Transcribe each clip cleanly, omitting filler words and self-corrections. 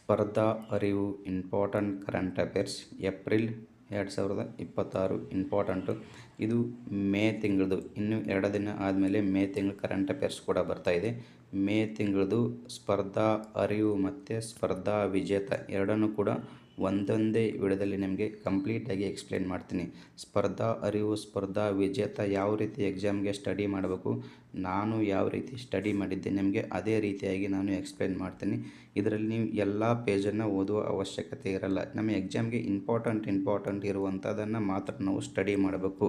ಸ್ಪರ್ಧಾ ಅರಿವು important current affairs April 2026 important. ಇದು ಮೇ ತಿಂಗಳದು. ಇನ್ನು 2 ದಿನ ಆದಮೇಲೆ ಮೇ ತಿಂಗಳು ಕರೆಂಟ್ ಅಫೇರ್ಸ್ ಕೂಡ ಬರ್ತಾಯಿದೆ. ಮೇ ತಿಂಗಳದು ಸ್ಪರ್ಧಾ ಅರಿವು ಮತ್ತು ಸ್ಪರ್ಧಾ ವಿಜೇತ ಎರಡನ್ನೂ ಕೂಡ ಒಂದೊಂದೇ ವಿಡಿಯೋದಲ್ಲಿ ನಿಮಗೆ ಕಂಪ್ಲೀಟಾಗಿ ಎಕ್ಸ್ಪ್ಲೇನ್ ಮಾಡ್ತೀನಿ. ಸ್ಪರ್ಧಾ ಅರಿವು, ಸ್ಪರ್ಧಾ ವಿಜೇತ ಯಾವ ರೀತಿ ಎಕ್ಸಾಮ್ಗೆ ಸ್ಟಡಿ ಮಾಡಬೇಕು, ನಾನು ಯಾವ ರೀತಿ ಸ್ಟಡಿ ಮಾಡಿದ್ದೆ ನಿಮಗೆ ಅದೇ ರೀತಿಯಾಗಿ ನಾನು ಎಕ್ಸ್ಪ್ಲೇನ್ ಮಾಡ್ತೀನಿ. ಇದರಲ್ಲಿ ನೀವು ಎಲ್ಲ ಪೇಜನ್ನು ಓದುವ ಅವಶ್ಯಕತೆ ಇರಲ್ಲ. ನಮ್ಮ ಎಕ್ಸಾಮ್ಗೆ ಇಂಪಾರ್ಟೆಂಟ್ ಇರುವಂಥದ್ದನ್ನು ಮಾತ್ರ ನಾವು ಸ್ಟಡಿ ಮಾಡಬೇಕು.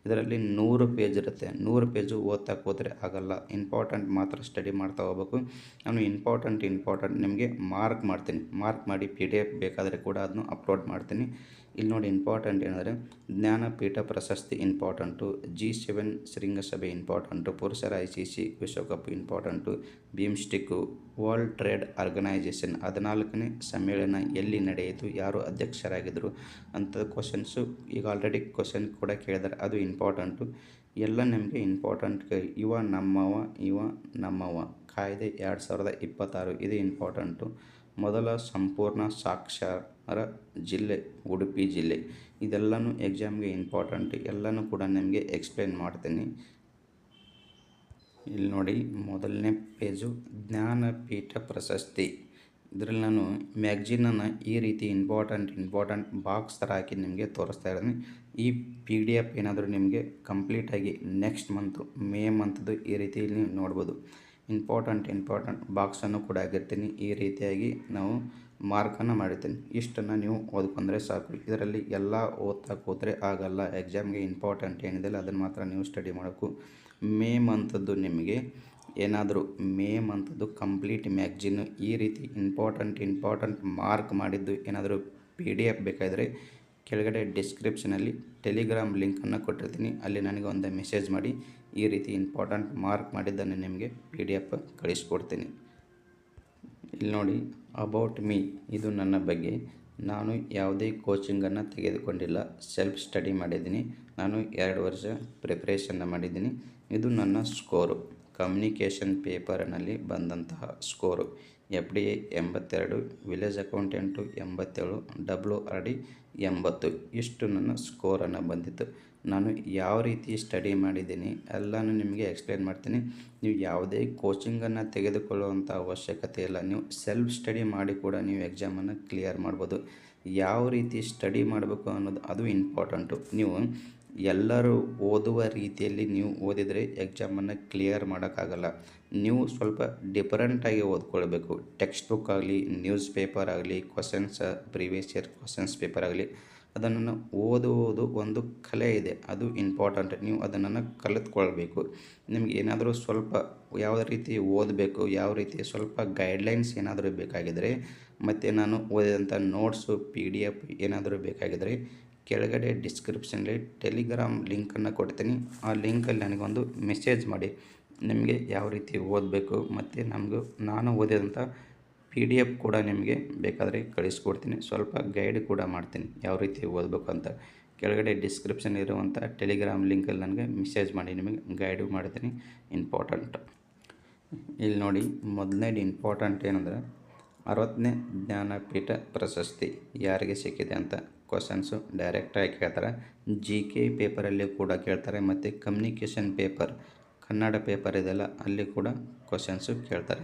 ಇದರಲ್ಲಿ 100 ಪೇಜ್ ಇರುತ್ತೆ. 100 ಪೇಜು ಓದ್ತಾ ಹೋದರೆ ಆಗಲ್ಲ. ಇಂಪಾರ್ಟೆಂಟ್ ಮಾತ್ರ ಸ್ಟಡಿ ಮಾಡ್ತಾ ಹೋಗ್ಬೇಕು. ನಾನು ಇಂಪಾರ್ಟೆಂಟ್ ನಿಮಗೆ ಮಾರ್ಕ್ ಮಾಡ್ತೀನಿ. ಮಾರ್ಕ್ ಮಾಡಿ PDF ಬೇಕಾದರೆ ಕೂಡ ಅದನ್ನು ಅಪ್ಲೋಡ್ ಮಾಡ್ತೀನಿ. ಇಲ್ಲಿ ನೋಡಿ, ಇಂಪಾರ್ಟೆಂಟ್ ಏನಂದರೆ ಜ್ಞಾನಪೀಠ ಪ್ರಶಸ್ತಿ ಇಂಪಾರ್ಟೆಂಟು, G7 ಶೃಂಗಸಭೆ ಇಂಪಾರ್ಟೆಂಟು, ಪುರುಷರ ICC ವಿಶ್ವಕಪ್ ಇಂಪಾರ್ಟೆಂಟು, ಬಿಮ್ಸ್ಟಿಕ್ಕು, ವರ್ಲ್ಡ್ ಟ್ರೇಡ್ ಆರ್ಗನೈಜೇಷನ್ 14ನೇ ಸಮ್ಮೇಳನ ಎಲ್ಲಿ ನಡೆಯಿತು, ಯಾರು ಅಧ್ಯಕ್ಷರಾಗಿದ್ದರು ಅಂಥ ಕ್ವಶನ್ಸು ಈಗ ಆಲ್ರೆಡಿ ಕ್ವಶನ್ ಕೂಡ ಕೇಳಿದ್ದಾರೆ. ಅದು ಇಂಪಾರ್ಟೆಂಟು. ಎಲ್ಲ ನಿಮಗೆ ಇಂಪಾರ್ಟೆಂಟ್. ಇವ ನಮ್ಮವ ಕಾಯ್ದೆ 2026 ಇದು ಇಂಪಾರ್ಟೆಂಟು. ಮೊದಲ ಸಂಪೂರ್ಣ ಸಾಕ್ಷರ ಜಿಲ್ಲೆ ಉಡುಪಿ ಜಿಲ್ಲೆ. ಇದೆಲ್ಲನೂ ಎಕ್ಸಾಮ್ಗೆ ಇಂಪಾರ್ಟೆಂಟ್. ಎಲ್ಲನೂ ಕೂಡ ನಿಮಗೆ ಎಕ್ಸ್ಪ್ಲೇನ್ ಮಾಡ್ತೀನಿ. ಇಲ್ಲಿ ನೋಡಿ, ಮೊದಲನೇ ಪೇಜು ಜ್ಞಾನಪೀಠ ಪ್ರಶಸ್ತಿ. ಇದರಲ್ಲಿ ನಾನು ಮ್ಯಾಗ್ಝಿನನ್ನು ಈ ರೀತಿ ಇಂಪಾರ್ಟೆಂಟ್ ಬಾಕ್ಸ್ ಥರ ಹಾಕಿ ನಿಮಗೆ ತೋರಿಸ್ತಾ ಇದ್ದೀನಿ. ಈ PDF ಏನಾದರೂ ನಿಮಗೆ ಕಂಪ್ಲೀಟಾಗಿ ನೆಕ್ಸ್ಟ್ ಮಂತು ಮೇ ಮಂತ್ದು ಈ ರೀತಿ ನೀವು ನೋಡ್ಬೋದು. ಇಂಪಾರ್ಟೆಂಟ್ ಬಾಕ್ಸನ್ನು ಕೂಡ ಆಗಿರ್ತೀನಿ. ಈ ರೀತಿಯಾಗಿ ನಾವು ಮಾರ್ಕನ್ನು ಮಾಡಿರ್ತೀನಿ. ಇಷ್ಟನ್ನು ನೀವು ಓದ್ಕೊಂಡ್ರೆ ಸಾಕು. ಇದರಲ್ಲಿ ಎಲ್ಲ ಓದ್ತಾ ಕೂತ್ರೆ ಆಗಲ್ಲ. ಎಕ್ಸಾಮ್ಗೆ ಇಂಪಾರ್ಟೆಂಟ್ ಏನಿದೆಯಲ್ಲ ಅದನ್ನು ಮಾತ್ರ ನೀವು ಸ್ಟಡಿ ಮಾಡಬೇಕು. ಮೇ ಮಂತದ್ದು ನಿಮಗೆ ಏನಾದರೂ ಮೇ ಮಂತದ್ದು ಕಂಪ್ಲೀಟ್ ಮ್ಯಾಗ್ಝಿನ್ನು ಈ ರೀತಿ ಇಂಪಾರ್ಟೆಂಟ್ ಮಾರ್ಕ್ ಮಾಡಿದ್ದು ಏನಾದರೂ PDF ಬೇಕಾದರೆ ಕೆಳಗಡೆ ಡಿಸ್ಕ್ರಿಪ್ಷನಲ್ಲಿ ಟೆಲಿಗ್ರಾಮ್ ಲಿಂಕನ್ನು ಕೊಟ್ಟಿರ್ತೀನಿ. ಅಲ್ಲಿ ನನಗೆ ಒಂದು ಮೆಸೇಜ್ ಮಾಡಿ ಈ ರೀತಿ ಇಂಪಾರ್ಟೆಂಟ್ ಮಾರ್ಕ್ ಮಾಡಿದ್ದನ್ನು ನಿಮಗೆ PDF ಕಳಿಸ್ಕೊಡ್ತೀನಿ. ಇಲ್ಲಿ ನೋಡಿ, ಅಬೌಟ್ ಮೀ. ಇದು ನನ್ನ ಬಗ್ಗೆ. ನಾನು ಯಾವುದೇ ಕೋಚಿಂಗನ್ನು ತೆಗೆದುಕೊಂಡಿಲ್ಲ. ಸೆಲ್ಫ್ ಸ್ಟಡಿ ಮಾಡಿದ್ದೀನಿ. ನಾನು 2 ವರ್ಷ ಪ್ರಿಪ್ರೇಷನ್ನ ಮಾಡಿದ್ದೀನಿ. ಇದು ನನ್ನ ಸ್ಕೋರು. ಕಮ್ಯುನಿಕೇಷನ್ ಪೇಪರ್ನಲ್ಲಿ ಬಂದಂತಹ score FDA 82, village accountant 87, WRD 80. ಇಷ್ಟು ನನ್ನ ಸ್ಕೋರನ್ನು ಬಂದಿತ್ತು. ನಾನು ಯಾವ ರೀತಿ ಸ್ಟಡಿ ಮಾಡಿದ್ದೀನಿ ಎಲ್ಲನೂ ನಿಮಗೆ ಎಕ್ಸ್ಪ್ಲೇನ್ ಮಾಡ್ತೀನಿ. ನೀವು ಯಾವುದೇ ಕೋಚಿಂಗನ್ನು ತೆಗೆದುಕೊಳ್ಳುವಂಥ ಅವಶ್ಯಕತೆ ಇಲ್ಲ. ನೀವು ಸೆಲ್ಫ್ ಸ್ಟಡಿ ಮಾಡಿ ಕೂಡ ನೀವು ಎಕ್ಸಾಮನ್ನು ಕ್ಲಿಯರ್ ಮಾಡ್ಬೋದು. ಯಾವ ರೀತಿ ಸ್ಟಡಿ ಮಾಡಬೇಕು ಅನ್ನೋದು ಅದು ಇಂಪಾರ್ಟೆಂಟು. ನೀವು ಎಲ್ಲರೂ ಓದುವ ರೀತಿಯಲ್ಲಿ ನೀವು ಓದಿದರೆ ಎಕ್ಸಾಮನ್ನು ಕ್ಲಿಯರ್ ಮಾಡೋಕ್ಕಾಗಲ್ಲ. ನೀವು ಸ್ವಲ್ಪ ಡಿಫರೆಂಟಾಗಿ ಓದ್ಕೊಳ್ಬೇಕು. ಟೆಕ್ಸ್ಟ್ ಬುಕ್ ಆಗಲಿ, ನ್ಯೂಸ್ ಪೇಪರ್ ಆಗಲಿ, ಪ್ರೀವಿಯಸ್ ಇಯರ್ ಕ್ವಶನ್ಸ್ ಪೇಪರ್ ಆಗಲಿ, ಅದನ್ನು ಓದುವುದು ಒಂದು ಕಲೆ ಇದೆ. ಅದು ಇಂಪಾರ್ಟೆಂಟ್. ನೀವು ಅದನ್ನು ಕಲಿತ್ಕೊಳ್ಬೇಕು. ನಿಮ್ಗೆ ಏನಾದರೂ ಸ್ವಲ್ಪ ಯಾವ ರೀತಿ ಓದಬೇಕು, ಯಾವ ರೀತಿ ಸ್ವಲ್ಪ ಗೈಡ್ಲೈನ್ಸ್ ಏನಾದರೂ ಬೇಕಾಗಿದ್ದರೆ, ಮತ್ತು ನಾನು ಓದಿದಂಥ ನೋಟ್ಸು PDF ಏನಾದರೂ ಬೇಕಾಗಿದ್ದರೆ ಕೆಳಗಡೆ ಡಿಸ್ಕ್ರಿಪ್ಷನಲ್ಲಿ ಟೆಲಿಗ್ರಾಮ್ ಲಿಂಕನ್ನು ಕೊಡ್ತೀನಿ. ಆ ಲಿಂಕಲ್ಲಿ ನನಗೊಂದು ಮೆಸೇಜ್ ಮಾಡಿ. ನಿಮಗೆ ಯಾವ ರೀತಿ ಓದಬೇಕು ಮತ್ತು ನಾನು ಓದಿದಂಥ PDF ಕೂಡ ನಿಮಗೆ ಬೇಕಾದರೆ ಕಳಿಸ್ಕೊಡ್ತೀನಿ. ಸ್ವಲ್ಪ ಗೈಡ್ ಕೂಡ ಮಾಡ್ತೀನಿ ಯಾವ ರೀತಿ ಓದಬೇಕು ಅಂತ. ಕೆಳಗಡೆ ಡಿಸ್ಕ್ರಿಪ್ಷನ್ ಇರುವಂಥ ಟೆಲಿಗ್ರಾಮ್ ಲಿಂಕಲ್ಲಿ ನನಗೆ ಮೆಸೇಜ್ ಮಾಡಿ, ನಿಮಗೆ ಗೈಡು ಮಾಡ್ತೀನಿ. ಇಂಪಾರ್ಟೆಂಟ್. ಇಲ್ಲಿ ನೋಡಿ, ಮೊದಲನೇದು ಇಂಪಾರ್ಟೆಂಟ್ ಏನಂದರೆ 60ನೇ ಜ್ಞಾನಪೀಠ ಪ್ರಶಸ್ತಿ ಯಾರಿಗೆ ಸಿಕ್ಕಿದೆ ಅಂತ ಕ್ವಶನ್ಸು ಡೈರೆಕ್ಟಾಗಿ ಕೇಳ್ತಾರೆ. GK ಪೇಪರಲ್ಲಿ ಕೂಡ ಕೇಳ್ತಾರೆ ಮತ್ತು ಕಮ್ಯುನಿಕೇಷನ್ ಪೇಪರ್, ಕನ್ನಡ ಪೇಪರ್ ಇದೆಲ್ಲ ಅಲ್ಲಿ ಕೂಡ ಕ್ವಶನ್ಸು ಕೇಳ್ತಾರೆ.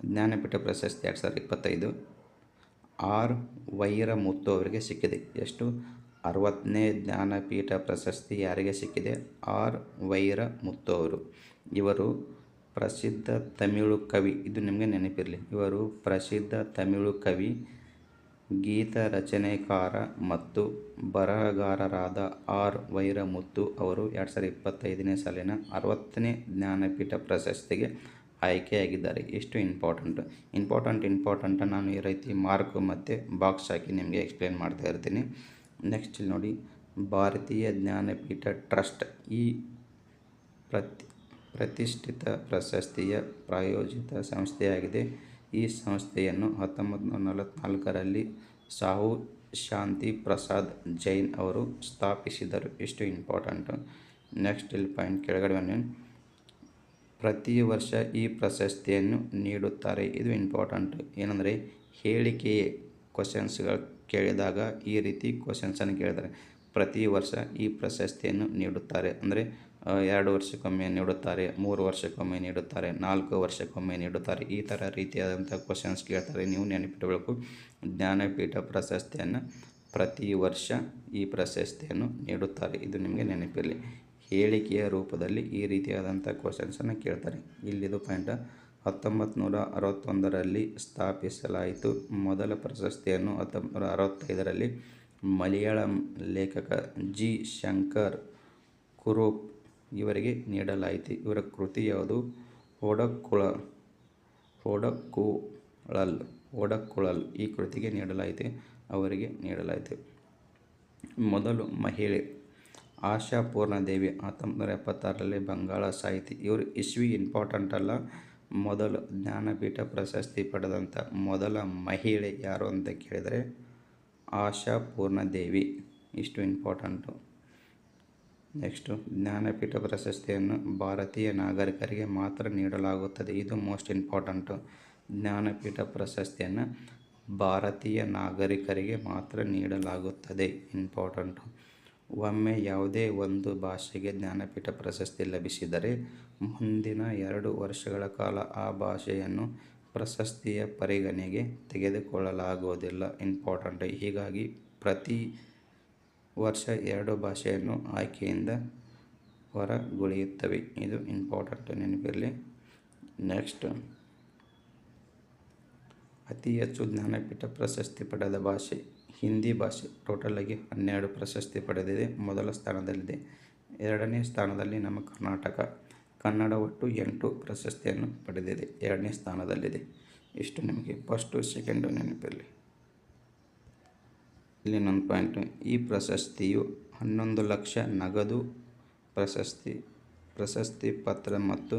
ಜ್ಞಾನಪೀಠ ಪ್ರಶಸ್ತಿ 2025 R ವೈರಮುತ್ತು ಅವರಿಗೆ ಸಿಕ್ಕಿದೆ. ಎಷ್ಟು? 60ನೇ ಜ್ಞಾನಪೀಠ ಪ್ರಶಸ್ತಿ ಯಾರಿಗೆ ಸಿಕ್ಕಿದೆ? R ವೈರಮುತ್ತು ಅವರು. ಇವರು ಪ್ರಸಿದ್ಧ ತಮಿಳು ಕವಿ. ಇದು ನಿಮಗೆ ನೆನಪಿರಲಿ. ಇವರು ಪ್ರಸಿದ್ಧ ತಮಿಳು ಕವಿ, ಗೀತ ರಚನೆಕಾರ ಮತ್ತು ಬರಹಗಾರರಾದ R ವೈರಮುತ್ತು ಅವರು 2025ನೇ ಸಾಲಿನ 60ನೇ ಜ್ಞಾನಪೀಠ ಪ್ರಶಸ್ತಿಗೆ ಆಯ್ಕೆಯಾಗಿದ್ದಾರೆ. ಎಷ್ಟು ಇಂಪಾರ್ಟೆಂಟ್ ನಾನು ಈ ರೀತಿ ಮಾರ್ಕ್ ಮತ್ತು ಬಾಕ್ಸ್ ಹಾಕಿ ನಿಮಗೆ ಎಕ್ಸ್ಪ್ಲೇನ್ ಮಾಡ್ತಾ ಇರ್ತೀನಿ. ನೆಕ್ಸ್ಟ್ ಇಲ್ಲಿ ನೋಡಿ, ಭಾರತೀಯ ಜ್ಞಾನಪೀಠ ಟ್ರಸ್ಟ್ ಈ ಪ್ರತಿಷ್ಠಿತ ಪ್ರಶಸ್ತಿಯ ಪ್ರಾಯೋಜಿತ ಸಂಸ್ಥೆಯಾಗಿದೆ. ಈ ಸಂಸ್ಥೆಯನ್ನು 1944ರಲ್ಲಿ ಸಾಹು ಶಾಂತಿ ಪ್ರಸಾದ್ ಜೈನ್ ಅವರು ಸ್ಥಾಪಿಸಿದರು. ಇಷ್ಟು ಇಂಪಾರ್ಟೆಂಟು. ನೆಕ್ಸ್ಟ್ ಇಲ್ಲಿ ಪಾಯಿಂಟ್ ಕೆಳಗಡೆ ಬನ್ನಿ. ಪ್ರತಿ ವರ್ಷ ಈ ಪ್ರಶಸ್ತಿಯನ್ನು ನೀಡುತ್ತಾರೆ. ಇದು ಇಂಪಾರ್ಟೆಂಟ್. ಏನಂದರೆ ಹೇಳಿಕೆಯೇ ಕ್ವಶನ್ಸ್ಗಳು ಕೇಳಿದಾಗ ಈ ರೀತಿ ಕ್ವಶನ್ಸನ್ನು ಕೇಳಿದ್ದಾರೆ. ಪ್ರತಿ ವರ್ಷ ಈ ಪ್ರಶಸ್ತಿಯನ್ನು ನೀಡುತ್ತಾರೆ. ಅಂದರೆ 2 ವರ್ಷಕ್ಕೊಮ್ಮೆ ನೀಡುತ್ತಾರೆ, 3 ವರ್ಷಕ್ಕೊಮ್ಮೆ ನೀಡುತ್ತಾರೆ, 4 ವರ್ಷಕ್ಕೊಮ್ಮೆ ನೀಡುತ್ತಾರೆ. ಈ ಥರ ರೀತಿಯಾದಂಥ ಕ್ವಶನ್ಸ್ ಕೇಳ್ತಾರೆ. ನೀವು ನೆನಪಿಡಬೇಕು, ಜ್ಞಾನಪೀಠ ಪ್ರಶಸ್ತಿಯನ್ನು ಪ್ರತಿ ವರ್ಷ ಈ ಪ್ರಶಸ್ತಿಯನ್ನು ನೀಡುತ್ತಾರೆ. ಇದು ನಿಮಗೆ ನೆನಪಿರಲಿ. ಹೇಳಿಕೆಯ ರೂಪದಲ್ಲಿ ಈ ರೀತಿಯಾದಂಥ ಕ್ವಶನ್ಸನ್ನು ಕೇಳ್ತಾರೆ. ಇಲ್ಲಿದು ಪಾಯಿಂಟ್. 1961ರಲ್ಲಿ ಸ್ಥಾಪಿಸಲಾಯಿತು. ಮೊದಲ ಪ್ರಶಸ್ತಿಯನ್ನು 1965ರಲ್ಲಿ ಮಲಯಾಳಂ ಲೇಖಕ ಜಿ. ಶಂಕರ್ ಕುರೂಪ್ ಇವರಿಗೆ ನೀಡಲಾಯಿತು. ಇವರ ಕೃತಿ ಯಾವುದು? ಓಡಕ್ಕುಳಲ್ ಈ ಕೃತಿಗೆ ಅವರಿಗೆ ನೀಡಲಾಯಿತು. ಮೊದಲು ಮಹಿಳೆ ಆಶಾ ಪೂರ್ಣದೇವಿ 1976ರಲ್ಲಿ ಬಂಗಾಳ ಸಾಹಿತಿ. ಇವರು ಇಸ್ವಿ ಇಂಪಾರ್ಟೆಂಟ್ ಅಲ್ಲ. ಮೊದಲು ಜ್ಞಾನಪೀಠ ಪ್ರಶಸ್ತಿ ಪಡೆದಂಥ ಮೊದಲ ಮಹಿಳೆ ಯಾರು ಅಂತ ಕೇಳಿದರೆ ಆಶಾ ಪೂರ್ಣದೇವಿ. ಇಷ್ಟು ಇಂಪಾರ್ಟೆಂಟು. ನೆಕ್ಸ್ಟು, ಜ್ಞಾನಪೀಠ ಪ್ರಶಸ್ತಿಯನ್ನು ಭಾರತೀಯ ನಾಗರಿಕರಿಗೆ ಮಾತ್ರ ನೀಡಲಾಗುತ್ತದೆ. ಇದು ಮೋಸ್ಟ್ ಇಂಪಾರ್ಟೆಂಟು. ಜ್ಞಾನಪೀಠ ಪ್ರಶಸ್ತಿಯನ್ನು ಭಾರತೀಯ ನಾಗರಿಕರಿಗೆ ಮಾತ್ರ ನೀಡಲಾಗುತ್ತದೆ. ಇಂಪಾರ್ಟೆಂಟು. ಒಮ್ಮೆ ಯಾವುದೇ ಒಂದು ಭಾಷೆಗೆ ಜ್ಞಾನಪೀಠ ಪ್ರಶಸ್ತಿ ಲಭಿಸಿದರೆ ಮುಂದಿನ 2 ವರ್ಷಗಳ ಕಾಲ ಆ ಭಾಷೆಯನ್ನು ಪ್ರಶಸ್ತಿಯ ಪರಿಗಣನೆಗೆ ತೆಗೆದುಕೊಳ್ಳಲಾಗುವುದಿಲ್ಲ. ಇಂಪಾರ್ಟೆಂಟ್. ಹೀಗಾಗಿ ಪ್ರತಿ ವರ್ಷ 2 ಭಾಷೆಯನ್ನು ಆಯ್ಕೆಯಿಂದ ಹೊರಗುಳಿಯುತ್ತವೆ. ಇದು ಇಂಪಾರ್ಟೆಂಟ್, ನೆನಪಿರಲಿ. ನೆಕ್ಸ್ಟ್, ಅತಿ ಹೆಚ್ಚು ಜ್ಞಾನಪೀಠ ಪ್ರಶಸ್ತಿ ಪಡೆದ ಭಾಷೆ ಹಿಂದಿ ಭಾಷೆ. ಟೋಟಲಾಗಿ 12 ಪ್ರಶಸ್ತಿ ಪಡೆದಿದೆ. ಮೊದಲ ಸ್ಥಾನದಲ್ಲಿದೆ. 2ನೇ ಸ್ಥಾನದಲ್ಲಿ ನಮ್ಮ ಕರ್ನಾಟಕ. ಕನ್ನಡ ಒಟ್ಟು 8 ಪ್ರಶಸ್ತಿಯನ್ನು ಪಡೆದಿದೆ. 2ನೇ ಸ್ಥಾನದಲ್ಲಿದೆ. ಇಷ್ಟು ನಿಮಗೆ ಫಸ್ಟು, ಸೆಕೆಂಡು ನೆನಪಿರಲಿ. ಇಲ್ಲಿ ಇನ್ನೊಂದು ಪಾಯಿಂಟು. ಈ ಪ್ರಶಸ್ತಿಯು 11 ಲಕ್ಷ ನಗದು ಪ್ರಶಸ್ತಿ ಪತ್ರ ಮತ್ತು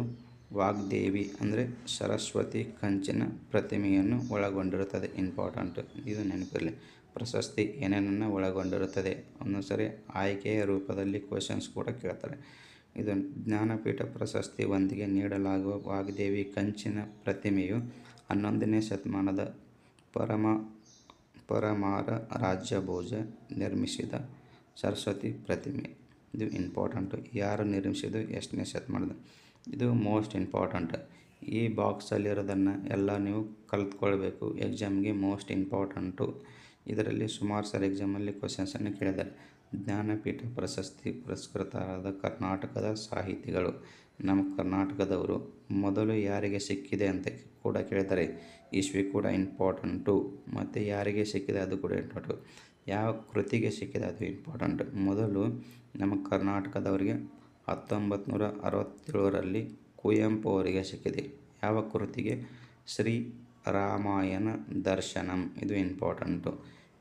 ವಾಗ್ದೇವಿ ಅಂದರೆ ಸರಸ್ವತಿ ಕಂಚಿನ ಪ್ರತಿಮೆಯನ್ನು ಒಳಗೊಂಡಿರುತ್ತದೆ. ಇಂಪಾರ್ಟೆಂಟ್. ಇದು ನೆನಪಿರಲಿ. ಪ್ರಶಸ್ತಿ ಏನೇನನ್ನು ಒಳಗೊಂಡಿರುತ್ತದೆ? ಒಂದೊಂದು ಸರಿ ಆಯ್ಕೆಯ ರೂಪದಲ್ಲಿ ಕ್ವಶನ್ಸ್ ಕೂಡ ಕೇಳ್ತಾರೆ. ಇದು ಜ್ಞಾನಪೀಠ ಪ್ರಶಸ್ತಿ ಒಂದಿಗೆ ನೀಡಲಾಗುವ ವಾಗ್ದೇವಿ ಕಂಚಿನ ಪ್ರತಿಮೆಯು 11ನೇ ಶತಮಾನದ ಪರಮಾರ ರಾಜಭೋಜ ನಿರ್ಮಿಸಿದ ಸರಸ್ವತಿ ಪ್ರತಿಮೆ. ಇದು ಇಂಪಾರ್ಟೆಂಟು. ಯಾರು ನಿರ್ಮಿಸಿದ್ದು? ಎಷ್ಟನೇ ಶತಮಾನದ? ಇದು ಮೋಸ್ಟ್ ಇಂಪಾರ್ಟೆಂಟ್. ಈ ಬಾಕ್ಸಲ್ಲಿರೋದನ್ನು ಎಲ್ಲ ನೀವು ಕಲಿತ್ಕೊಳ್ಬೇಕು. ಎಕ್ಸಾಮ್ಗೆ ಮೋಸ್ಟ್ ಇಂಪಾರ್ಟೆಂಟು. ಇದರಲ್ಲಿ ಸುಮಾರು ಸಾರಿ ಎಕ್ಸಾಮಲ್ಲಿ ಕ್ವಶನ್ಸನ್ನು ಕೇಳಿದ್ದಾರೆ. ಜ್ಞಾನಪೀಠ ಪ್ರಶಸ್ತಿ ಪುರಸ್ಕೃತರಾದ ಕರ್ನಾಟಕದ ಸಾಹಿತಿಗಳು. ನಮ್ಮ ಕರ್ನಾಟಕದವರು ಮೊದಲು ಯಾರಿಗೆ ಸಿಕ್ಕಿದೆ ಅಂತ ಕೂಡ ಕೇಳಿದ್ದಾರೆ. ಇಸ್ವಿ ಕೂಡ ಇಂಪಾರ್ಟೆಂಟು. ಮತ್ತು ಯಾರಿಗೆ ಸಿಕ್ಕಿದೆ ಅದು ಕೂಡ ಇಂಪಾರ್ಟೆಂಟು. ಯಾವ ಕೃತಿಗೆ ಸಿಕ್ಕಿದೆ ಅದು ಇಂಪಾರ್ಟೆಂಟ್. ಮೊದಲು ನಮ್ಮ ಕರ್ನಾಟಕದವರಿಗೆ 1967ರಲ್ಲಿ ಕುವೆಂಪು ಅವರಿಗೆ ಸಿಕ್ಕಿದೆ. ಯಾವ ಕೃತಿಗೆ? ಶ್ರೀ ರಾಮಾಯಣ ದರ್ಶನಂ. ಇದು ಇಂಪಾರ್ಟೆಂಟು.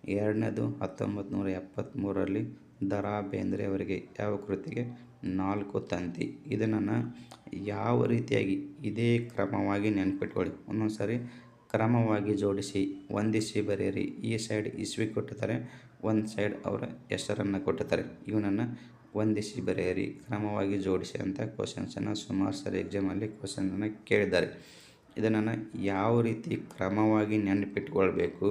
2ನೇದು 1973ರಲ್ಲಿ ದ ರಾ ಬೇಂದ್ರೆ ಅವರಿಗೆ. ಯಾವ ಕೃತಿಗೆ? 4 ತಂತಿ. ಇದನ್ನು ಯಾವ ರೀತಿಯಾಗಿ ಇದೇ ಕ್ರಮವಾಗಿ ನೆನಪಿಟ್ಕೊಳ್ಳಿ. ಒಂದೊಂದು ಸಾರಿ ಕ್ರಮವಾಗಿ ಜೋಡಿಸಿ ಹೊಂದಿಸಿ ಬರೆಯಿರಿ. ಈ ಸೈಡ್ ಇಸ್ವಿ ಕೊಟ್ಟಿದ್ದಾರೆ, ಒಂದು ಸೈಡ್ ಅವರ ಹೆಸರನ್ನು ಕೊಟ್ಟಿದ್ದಾರೆ. ಇವನನ್ನು ಹೊಂದಿಸಿ ಬರೆಯಿರಿ, ಕ್ರಮವಾಗಿ ಜೋಡಿಸಿ ಅಂತ ಕ್ವಶನ್ಸನ್ನು ಸುಮಾರು ಸಾರಿ ಎಕ್ಸಾಮಲ್ಲಿ ಕ್ವಶನನ್ನು ಕೇಳಿದ್ದಾರೆ. ಇದನ್ನು ಯಾವ ರೀತಿ ಕ್ರಮವಾಗಿ ನೆನಪಿಟ್ಕೊಳ್ಬೇಕು?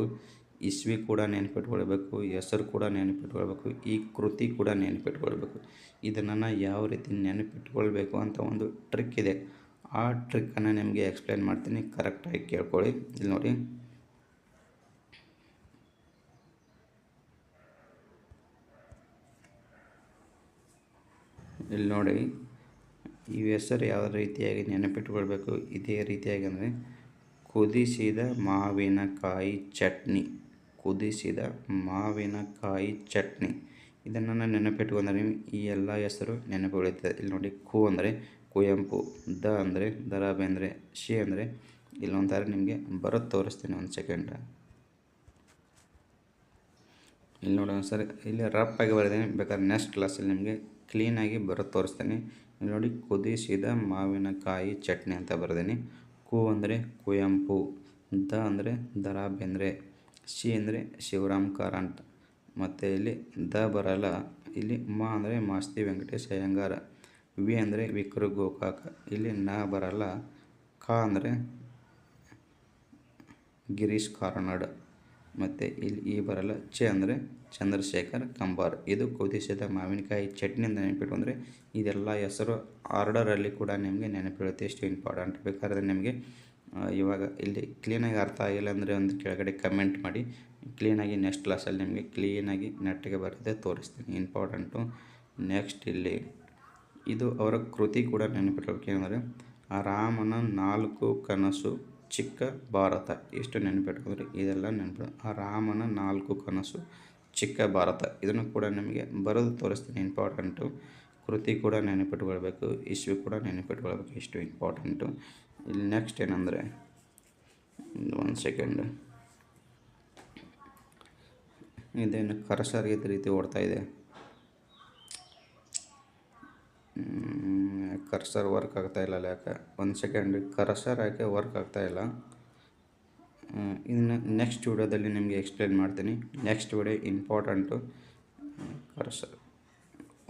ಇಸ್ವಿ ಕೂಡ ನೆನಪಿಟ್ಕೊಳ್ಬೇಕು, ಹೆಸರು ಕೂಡ ನೆನಪಿಟ್ಕೊಳ್ಬೇಕು, ಈ ಕೃತಿ ಕೂಡ ನೆನಪಿಟ್ಕೊಳ್ಬೇಕು. ಇದನ್ನು ಯಾವ ರೀತಿ ನೆನಪಿಟ್ಕೊಳ್ಬೇಕು ಅಂತ ಒಂದು ಟ್ರಿಕ್ ಇದೆ. ಆ ಟ್ರಿಕ್ಕನ್ನು ನಿಮಗೆ ಎಕ್ಸ್ಪ್ಲೇನ್ ಮಾಡ್ತೀನಿ, ಕರೆಕ್ಟಾಗಿ ಕೇಳ್ಕೊಳ್ಳಿ. ಇಲ್ಲಿ ನೋಡಿ, ಈ ಹೆಸರು ಯಾವ ರೀತಿಯಾಗಿ ನೆನಪಿಟ್ಕೊಳ್ಬೇಕು? ಇದೇ ರೀತಿಯಾಗಿ ಅಂದರೆ ಕುದಿಸಿದ ಮಾವಿನಕಾಯಿ ಚಟ್ನಿ. ಕುದಿಸಿದ ಮಾವಿನಕಾಯಿ ಚಟ್ನಿ. ಇದನ್ನು ನೆನಪಿಟ್ಕೊಂಡ್ರೆ ಈ ಎಲ್ಲ ಹೆಸರು ನೆನಪು ಉಳಿತದೆ. ಇಲ್ಲಿ ನೋಡಿ, ಕು ಅಂದರೆ ಕುವೆಂಪು, ದ ಅಂದರೆ ದ ರಾ ಬೇಂದ್ರೆ, ಶಿ ಅಂದರೆ ಇಲ್ಲೊಂಥರ ನಿಮಗೆ ಬರೋದು ತೋರಿಸ್ತೀನಿ, ಒಂದು ಸೆಕೆಂಡ್. ಇಲ್ಲಿ ನೋಡಿ ಒಂದ್ಸರಿ, ಇಲ್ಲಿ ರಫಾಗಿ ಬರೆದೇನೆ, ಬೇಕಾದ್ರೆ ನೆಕ್ಸ್ಟ್ ಕ್ಲಾಸಲ್ಲಿ ನಿಮಗೆ ಕ್ಲೀನಾಗಿ ಬರೋದು ತೋರಿಸ್ತೀನಿ. ಇಲ್ಲಿ ನೋಡಿ, ಕುದಿಸಿದ ಮಾವಿನಕಾಯಿ ಚಟ್ನಿ ಅಂತ ಬರೆದೇನೆ. ಕು ಅಂದರೆ ಕುವೆಂಪು, ದ ಅಂದರೆ ದ ರಾ ಬೇಂದ್ರೆ, ಶಿ ಅಂದರೆ ಶಿವರಾಮ್ ಕಾರಂತ್, ಮತ್ತು ಇಲ್ಲಿ ದ ಬರಲ್ಲ. ಇಲ್ಲಿ ಮ ಅಂದರೆ ಮಾಸ್ತಿ ವೆಂಕಟೇಶ್ ಅಯ್ಯಂಗಾರ, ವಿ ಅಂದರೆ ವಿಕ್ರು ಗೋಕಾಕ್, ಇಲ್ಲಿ ನ ಬರಲ್ಲ. ಕ ಅಂದರೆ ಗಿರೀಶ್ ಕಾರ್ನಾಡ್. ಮತ್ತು ಇಲ್ಲಿ ಈ ಬರಲ್ಲ ಚೆ ಅಂದರೆ ಚಂದ್ರಶೇಖರ್ ಕಂಬಾರ್. ಇದು ಕುದಿಸಿದ ಮಾವಿನಕಾಯಿ ಚಟ್ನಿಯಿಂದ ನೆನಪಿಟ್ಕೊಂಡ್ರೆ ಇದೆಲ್ಲ ಹೆಸರು ಆರ್ಡರಲ್ಲಿ ಕೂಡ ನಿಮಗೆ ನೆನಪಿಡುತ್ತೆ. ಎಷ್ಟು ಇಂಪಾರ್ಟೆಂಟ್ ಬೇಕಾದ್ರೆ ನಿಮಗೆ ಇವಾಗ ಇಲ್ಲಿ ಕ್ಲೀನಾಗಿ ಅರ್ಥ ಆಗಿಲ್ಲ ಅಂದರೆ ಒಂದು ಕೆಳಗಡೆ ಕಮೆಂಟ್ ಮಾಡಿ, ಕ್ಲೀನಾಗಿ ನೆಕ್ಸ್ಟ್ ಕ್ಲಾಸಲ್ಲಿ ನಿಮಗೆ ಕ್ಲೀನಾಗಿ ನೆಟ್ಟಿಗೆ ಬರೆದೇ ತೋರಿಸ್ತೀನಿ. ಇಂಪಾರ್ಟೆಂಟು. ನೆಕ್ಸ್ಟ್ ಇಲ್ಲಿ ಇದು ಅವರ ಕೃತಿ ಕೂಡ ನೆನಪಿಟ್ಕೋಬೇಕು. ಏನಂದರೆ ರಾಮನ 4 ಕನಸು ಚಿಕ್ಕ ಭಾರತ. ಎಷ್ಟು ನೆನಪಿಟ್ಕೊಂಡ್ರೆ ಇದೆಲ್ಲ ನೆನಪು. ರಾಮನ 4 ಕನಸು ಚಿಕ್ಕ ಭಾರತ ಇದನ್ನು ಕೂಡ ನಿಮಗೆ ಬರೆದು ತೋರಿಸ್ತೀನಿ. ಇಂಪಾರ್ಟೆಂಟು. ಕೃತಿ ಕೂಡ ನೆನಪಿಟ್ಕೊಳ್ಬೇಕು, ಇಸ್ವಿ ಕೂಡ ನೆನಪಿಟ್ಕೊಳ್ಬೇಕು. ಇಷ್ಟು ಇಂಪಾರ್ಟೆಂಟು. ಇಲ್ಲಿ ನೆಕ್ಸ್ಟ್ ಏನಂದರೆ ಒಂದು ಸೆಕೆಂಡ್, ಇದೇನು ಕರ್ಸರ್ ಇದೇ ರೀತಿ ಓಡ್ತಾ ಇದೆ. ಕರ್ಸರ್ ವರ್ಕ್ ಆಗ್ತಾಯಿಲ್ಲ ಯಾಕೆ? ಒಂದು ಸೆಕೆಂಡ್, ಕರ್ಸರ್ ಯಾಕೆ ವರ್ಕ್ ಆಗ್ತಾಯಿಲ್ಲ? ಇನ್ನು ನೆಕ್ಸ್ಟ್ ವಿಡಿಯೋದಲ್ಲಿ ನಿಮಗೆ ಎಕ್ಸ್ಪ್ಲೇನ್ ಮಾಡ್ತೀನಿ. Next video important. ಕರ್ಸರ್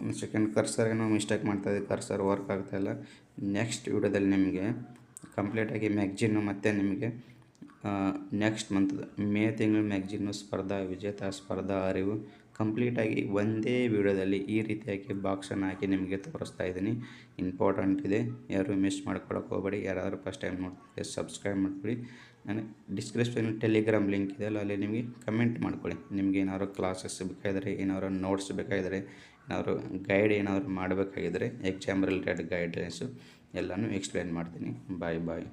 ಒಂದು ಸೆಕೆಂಡ್, ಕರ್ಸರ್ ಏನೋ ಮಿಸ್ಟೇಕ್ ಮಾಡ್ತಾಯಿದೆ, ಕರ್ಸರ್ ವರ್ಕ್ ಆಗ್ತಾಯಿಲ್ಲ. ನೆಕ್ಸ್ಟ್ ವಿಡಿಯೋದಲ್ಲಿ ನಿಮಗೆ ಕಂಪ್ಲೀಟಾಗಿ ಮ್ಯಾಗ್ಜಿನ್ನು ಮತ್ತು ನಿಮಗೆ ನೆಕ್ಸ್ಟ್ ಮಂತ್ದು ಮೇ ತಿಂಗಳು ಮ್ಯಾಗ್ಜಿನ್ನು ಸ್ಪರ್ಧಾ ವಿಜೇತ ಸ್ಪರ್ಧಾ ಅರಿವು ಕಂಪ್ಲೀಟಾಗಿ ಒಂದೇ ವಿಡಿಯೋದಲ್ಲಿ ಈ ರೀತಿಯಾಗಿ ಬಾಕ್ಸನ್ನು ಹಾಕಿ ನಿಮಗೆ ತೋರಿಸ್ತಾ ಇದ್ದೀನಿ. ಇಂಪಾರ್ಟೆಂಟ್ ಇದೆ, ಯಾರು ಮಿಸ್ ಮಾಡ್ಕೊಳಕ್ಕೆ ಹೋಗಬೇಡಿ. ಯಾರಾದರೂ ಫಸ್ಟ್ ಟೈಮ್ ನೋಡ್ತಾರೆ ಸಬ್ಸ್ಕ್ರೈಬ್ ಮಾಡ್ಕೊಳ್ಳಿ. ನಾನು ಡಿಸ್ಕ್ರಿಪ್ಷನಲ್ಲಿ ಟೆಲಿಗ್ರಾಮ್ ಲಿಂಕ್ ಇದೆ ಅಲ್ಲ, ಅಲ್ಲಿ ನಿಮಗೆ ಕಮೆಂಟ್ ಮಾಡ್ಕೊಳ್ಳಿ. ನಿಮಗೆ ಏನಾದ್ರು ಕ್ಲಾಸಸ್ ಬೇಕಾದರೆ, ಏನಾದ್ರು ನೋಟ್ಸ್ ಬೇಕಾಗಿದ್ದರೆ, ಏನಾದ್ರು ಗೈಡ್ ಏನಾದರೂ ಮಾಡಬೇಕಾಗಿದ್ದರೆ, ಎಕ್ಸಾಮ್ ರಿಲೇಟೆಡ್ ಗೈಡ್ಲೈನ್ಸು ಎಲ್ಲನೂ ಎಕ್ಸ್ಪ್ಲೇನ್ ಮಾಡ್ತೀನಿ. ಬಾಯ್ ಬಾಯ್.